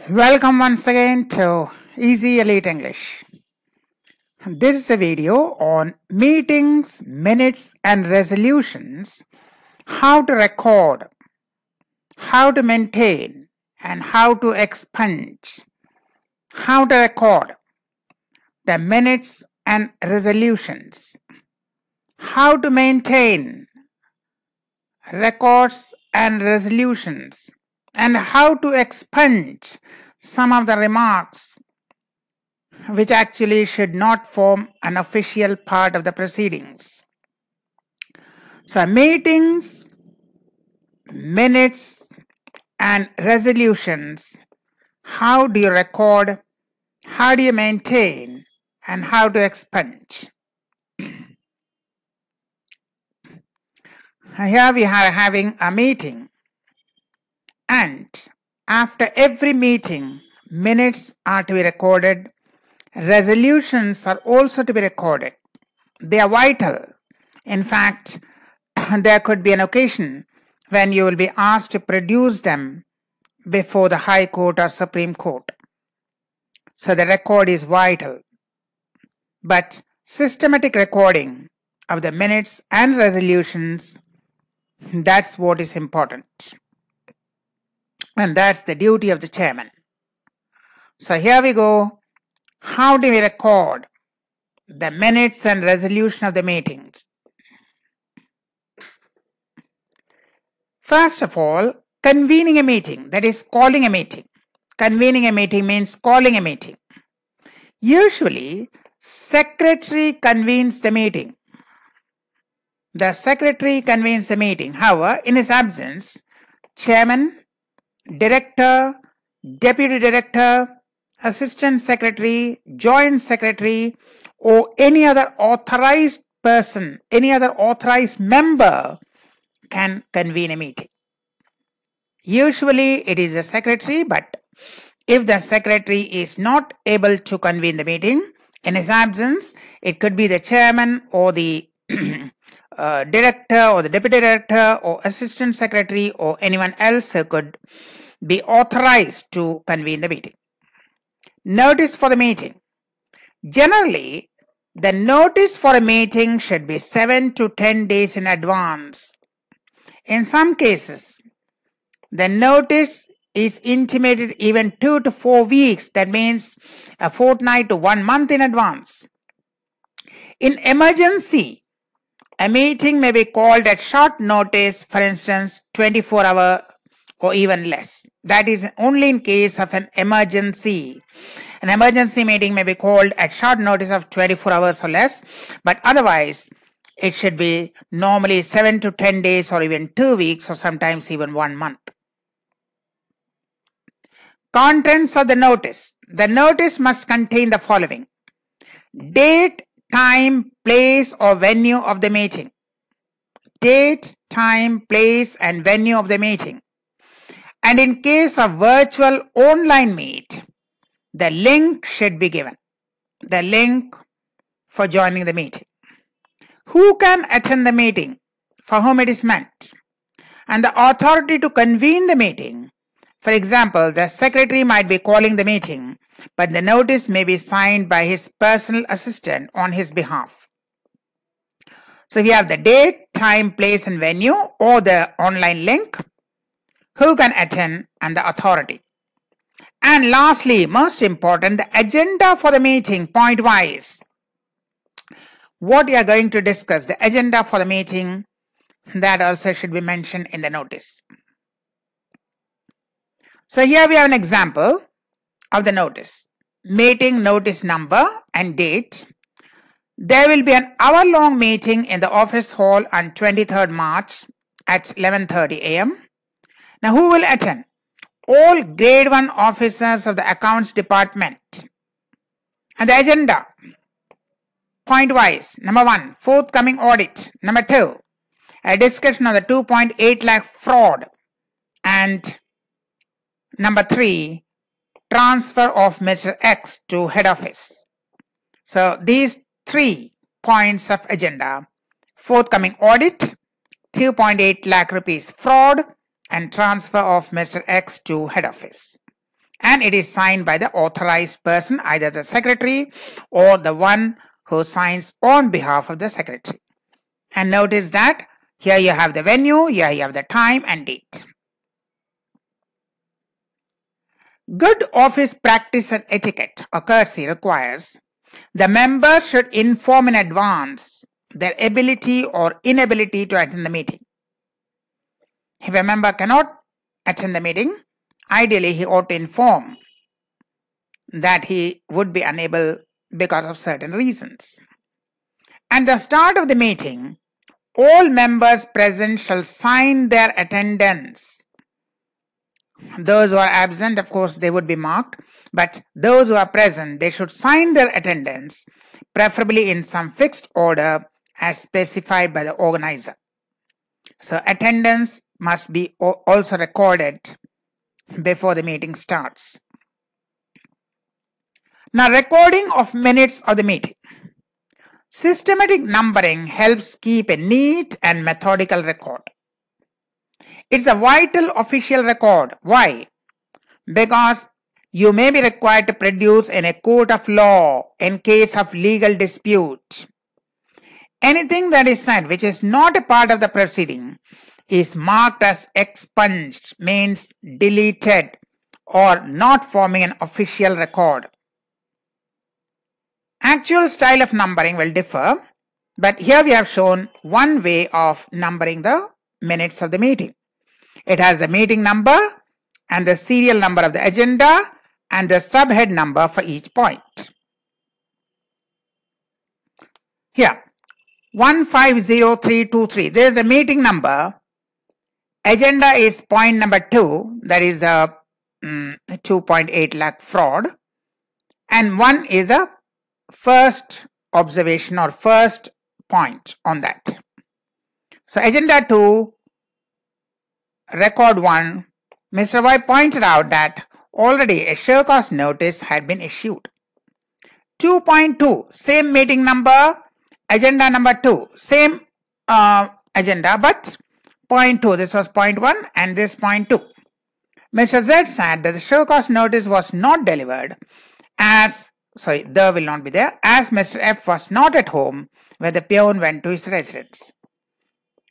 Welcome once again to Easy Elite English. This is a video on meetings, minutes and resolutions, how to record, how to maintain and how to expunge, how to record the minutes and resolutions, how to maintain records and resolutions, and how to expunge some of the remarks which actually should not form an official part of the proceedings. So meetings, minutes and resolutions, how do you record, how do you maintain and how to expunge? Here we are having a meeting, and after every meeting, minutes are to be recorded, resolutions are also to be recorded. They are vital. In fact, there could be an occasion when you will be asked to produce them before the High Court or Supreme Court. So the record is vital. But systematic recording of the minutes and resolutions, that's what is important. And that's the duty of the chairman. So here we go. How do we record the minutes and resolution of the meetings? First of all, convening a meeting, that is calling a meeting. Convening a meeting means calling a meeting. Usually, secretary convenes the meeting. The secretary convenes the meeting. However, in his absence, chairman, director, deputy director, assistant secretary, joint secretary, or any other authorized person, any other authorized member can convene a meeting. Usually it is the secretary, but if the secretary is not able to convene the meeting, in his absence, it could be the chairman or the director or the deputy director or assistant secretary or anyone else who could be authorized to convene the meeting. Notice for the meeting. Generally, the notice for a meeting should be 7 to 10 days in advance. In some cases, the notice is intimated even 2 to 4 weeks. That means a fortnight to 1 month in advance. In emergency, a meeting may be called at short notice, for instance, 24 hours or even less. That is only in case of an emergency. An emergency meeting may be called at short notice of 24 hours or less, but otherwise it should be normally 7 to 10 days or even 2 weeks or sometimes even 1 month. Contents of the notice. The notice must contain the following: date, time, place or venue of the meeting. Date, time, place and venue of the meeting. And in case of virtual online meet, the link should be given. The link for joining the meeting. Who can attend the meeting? For whom it is meant. And the authority to convene the meeting. For example, the secretary might be calling the meeting, but the notice may be signed by his personal assistant on his behalf. So we have the date, time, place and venue or the online link, who can attend and the authority. And lastly, most important, the agenda for the meeting, point wise. What you are going to discuss, the agenda for the meeting, that also should be mentioned in the notice. So here we have an example of the notice. Meeting notice number and date. There will be an hour-long meeting in the office hall on 23rd March at 11:30 a.m. Now who will attend? All grade 1 officers of the accounts department. And the agenda, point wise. Number 1, forthcoming audit. Number 2, a discussion of the 2.8 lakh fraud. And number 3, transfer of Mr. X to head office. So these 3 points of agenda: forthcoming audit, 2.8 lakh rupees fraud, and transfer of Mr. X to head office. and it is signed by the authorized person, either the secretary or the one who signs on behalf of the secretary. And notice that here you have the venue, here you have the time and date. Good office practice and etiquette or courtesy requires the members should inform in advance their ability or inability to attend the meeting. If a member cannot attend the meeting, ideally he ought to inform that he would be unable because of certain reasons. At the start of the meeting, all members present shall sign their attendance. Those who are absent, of course, they would be marked, but those who are present, they should sign their attendance, preferably in some fixed order as specified by the organizer. So attendance must be also recorded before the meeting starts. Now, recording of minutes of the meeting. Systematic numbering helps keep a neat and methodical record. It's a vital official record. Why? Because you may be required to produce in a court of law in case of legal dispute. Anything that is said which is not a part of the proceeding is marked as expunged, means deleted or not forming an official record. Actual style of numbering will differ, but here we have shown one way of numbering the minutes of the meeting. It has the meeting number and the serial number of the agenda and the subhead number for each point. Here, 150323, there is the meeting number. Agenda is point number 2, that is a 2.8 lakh fraud, and 1 is a first observation or first point on that. So agenda 2, record 1, Mr. Y pointed out that already a show cause notice had been issued. 2.2, same meeting number, agenda number 2, same agenda, but point 2, this was point 1 and this point 2. Mr. Z said that the show cause notice was not delivered as, the will not be there, as Mr. F was not at home when the peon went to his residence.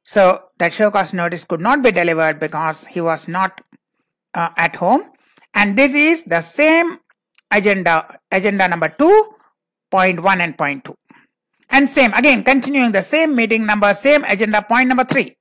So that show cause notice could not be delivered because he was not at home, and this is the same agenda number 2, point 1 and point 2. And same, again continuing the same meeting number, same agenda, point number 3.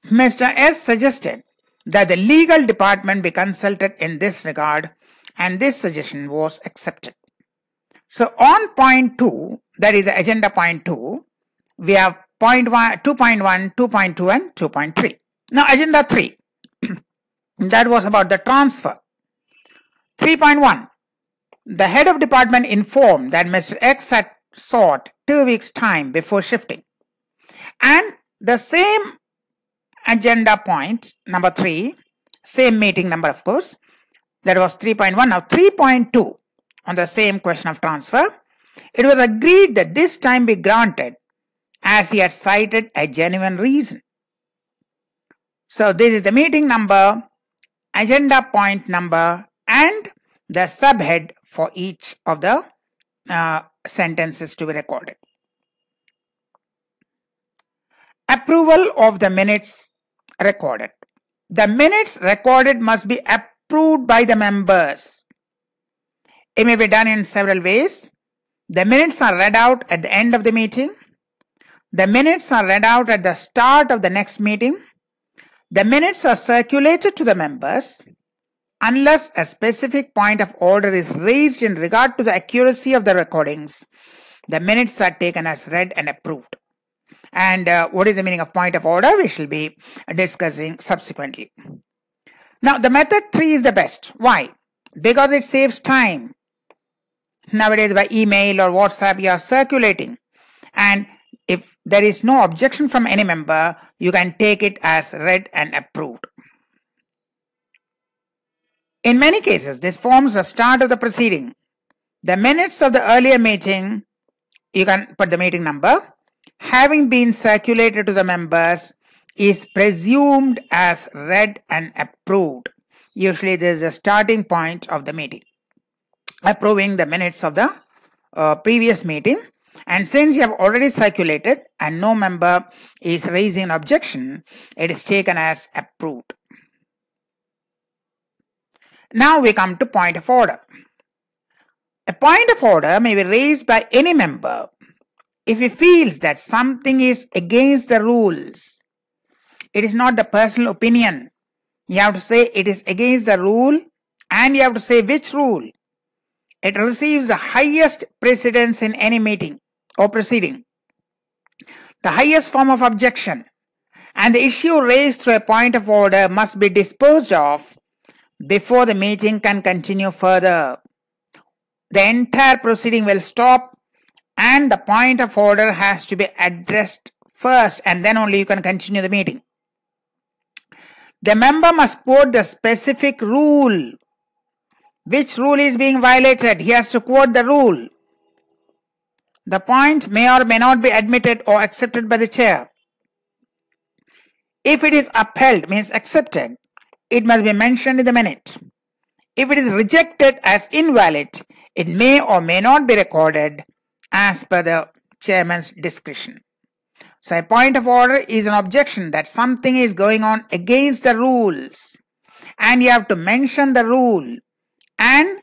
Mr. S suggested that the legal department be consulted in this regard, and this suggestion was accepted. So on point 2, that is agenda point 2, we have point 1, 2.1, 2.2 and 2.3. Now agenda 3, that was about the transfer. 3.1, the head of department informed that Mr. X had sought 2 weeks' time before shifting. And the same agenda point, number 3, same meeting number of course, that was 3.1. Now 3.2, on the same question of transfer, it was agreed that this time be granted as he had cited a genuine reason. So this is the meeting number, agenda point number and the subhead for each of the sentences to be recorded. Approval of the minutes recorded. The minutes recorded must be approved by the members. It may be done in several ways. The minutes are read out at the end of the meeting. The minutes are read out at the start of the next meeting. The minutes are circulated to the members. Unless a specific point of order is raised in regard to the accuracy of the recordings, the minutes are taken as read and approved. And what is the meaning of point of order? We shall be discussing subsequently. Now, the method 3 is the best. Why? Because it saves time. Nowadays, by email or WhatsApp, you are circulating. And if there is no objection from any member, you can take it as read and approved. In many cases, this forms the start of the proceeding. The minutes of the earlier meeting, you can put the meeting number, having been circulated to the members, is presumed as read and approved. Usually there is a starting point of the meeting, approving the minutes of the previous meeting. And since you have already circulated and no member is raising an objection, it is taken as approved. Now we come to point of order. A point of order may be raised by any member if he feels that something is against the rules. It is not the personal opinion. You have to say it is against the rule, and you have to say which rule. It receives the highest precedence in any meeting or proceeding, the highest form of objection, and the issue raised through a point of order must be disposed of before the meeting can continue further. The entire proceeding will stop and the point of order has to be addressed first, and then only you can continue the meeting. The member must quote the specific rule. Which rule is being violated? He has to quote the rule. The point may or may not be admitted or accepted by the chair. If it is upheld, means accepted, it must be mentioned in the minute. If it is rejected as invalid, it may or may not be recorded as per the chairman's discretion. So a point of order is an objection that something is going on against the rules, and you have to mention the rule. And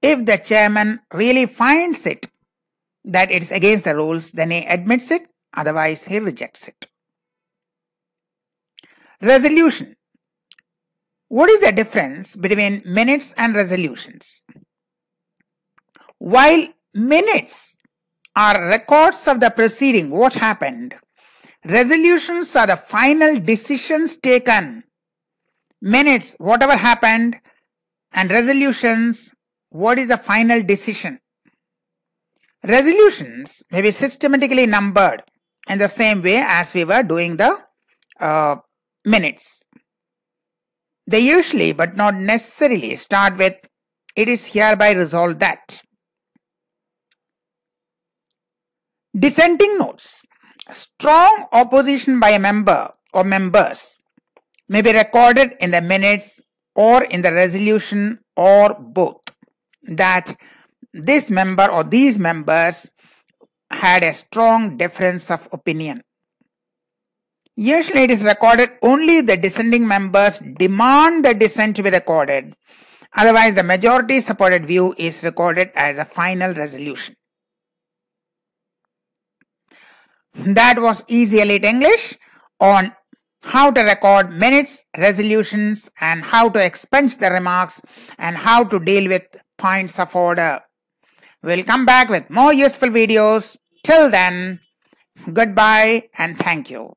if the chairman really finds it that it's against the rules, then he admits it, otherwise he rejects it. Resolution. What is the difference between minutes and resolutions? While minutes are records of the proceeding, what happened, resolutions are the final decisions taken. Minutes, whatever happened, and resolutions, what is the final decision? Resolutions may be systematically numbered in the same way as we were doing the minutes. They usually, but not necessarily, start with, it is hereby resolved that. Dissenting notes. Strong opposition by a member or members may be recorded in the minutes or in the resolution or both, that this member or these members had a strong difference of opinion. Usually it is recorded only if the dissenting members demand the dissent to be recorded. Otherwise, the majority supported view is recorded as a final resolution. That was Easy Elite English on how to record minutes, resolutions, and how to expunge the remarks, and how to deal with points of order. We'll come back with more useful videos. Till then, goodbye and thank you.